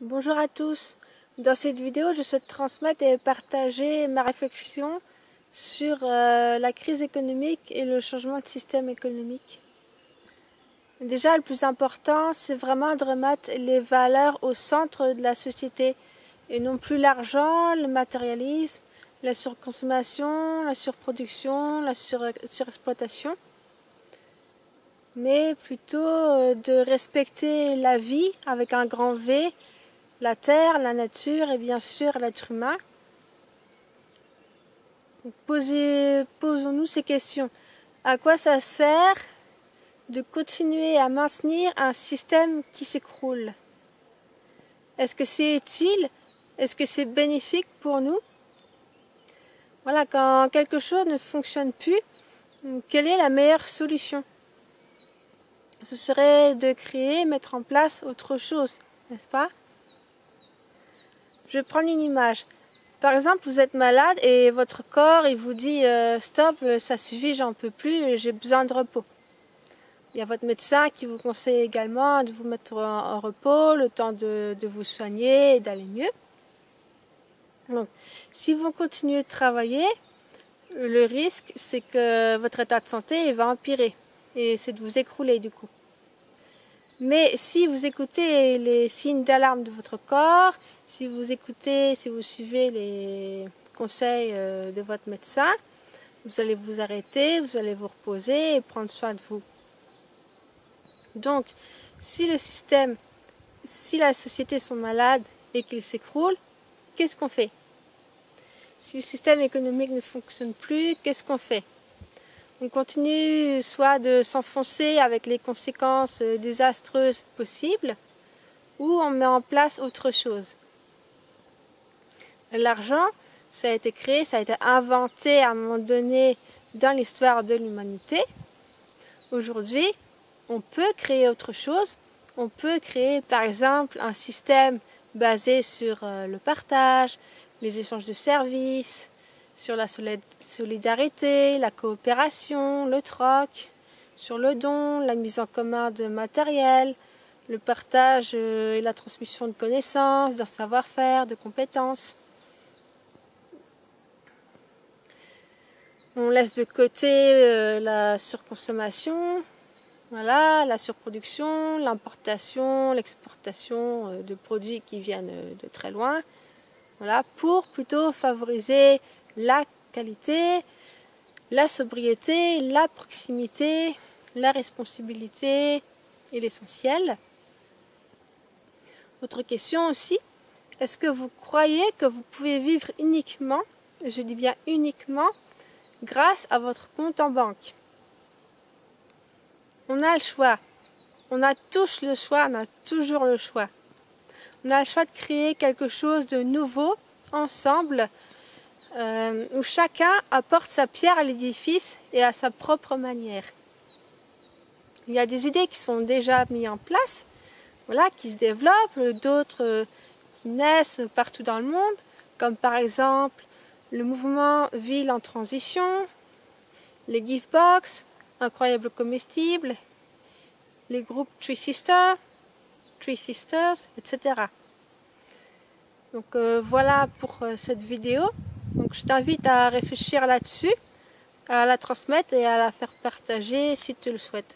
Bonjour à tous. Dans cette vidéo, je souhaite transmettre et partager ma réflexion sur la crise économique et le changement de système économique. Déjà, le plus important, c'est vraiment de remettre les valeurs au centre de la société et non plus l'argent, le matérialisme, la surconsommation, la surproduction, la surexploitation, mais plutôt de respecter la vie avec un grand V, la terre, la nature et bien sûr l'être humain. Posons-nous ces questions. À quoi ça sert de continuer à maintenir un système qui s'écroule? Est-ce que c'est utile? Est-ce que c'est bénéfique pour nous? Voilà, quand quelque chose ne fonctionne plus, quelle est la meilleure solution? Ce serait de créer, mettre en place autre chose, n'est-ce pas? Je vais prendre une image. Par exemple, vous êtes malade et votre corps il vous dit stop, ça suffit, j'en peux plus, j'ai besoin de repos. Il y a votre médecin qui vous conseille également de vous mettre en repos, le temps de vous soigner et d'aller mieux. Donc, si vous continuez de travailler, le risque c'est que votre état de santé va empirer et c'est de vous écrouler du coup. Mais si vous écoutez les signes d'alarme de votre corps, si vous suivez les conseils de votre médecin, vous allez vous arrêter, vous allez vous reposer et prendre soin de vous. Donc, si la société sont malades et qu'ils s'écroulent, qu'est-ce qu'on fait? Si le système économique ne fonctionne plus, qu'est-ce qu'on fait? On continue soit de s'enfoncer avec les conséquences désastreuses possibles, ou on met en place autre chose. L'argent, ça a été créé, ça a été inventé à un moment donné dans l'histoire de l'humanité. Aujourd'hui, on peut créer autre chose. On peut créer par exemple un système basé sur le partage, les échanges de services, sur la solidarité, la coopération, le troc, sur le don, la mise en commun de matériel, le partage et la transmission de connaissances, d'un savoir-faire, de compétences. On laisse de côté la surconsommation, voilà, la surproduction, l'importation, l'exportation de produits qui viennent de très loin, voilà, pour plutôt favoriser la qualité, la sobriété, la proximité, la responsabilité et l'essentiel. Autre question aussi, est-ce que vous croyez que vous pouvez vivre uniquement, je dis bien uniquement, grâce à votre compte en banque? On a le choix. On a tous le choix, on a toujours le choix. On a le choix de créer quelque chose de nouveau, ensemble, où chacun apporte sa pierre à l'édifice et à sa propre manière. Il y a des idées qui sont déjà mises en place, voilà, qui se développent, d'autres qui naissent partout dans le monde, comme par exemple le mouvement Ville en transition, les Givebox, Incroyable comestibles, les groupes Three Sisters, etc. Donc voilà pour cette vidéo. Donc je t'invite à réfléchir là-dessus, à la transmettre et à la faire partager si tu le souhaites.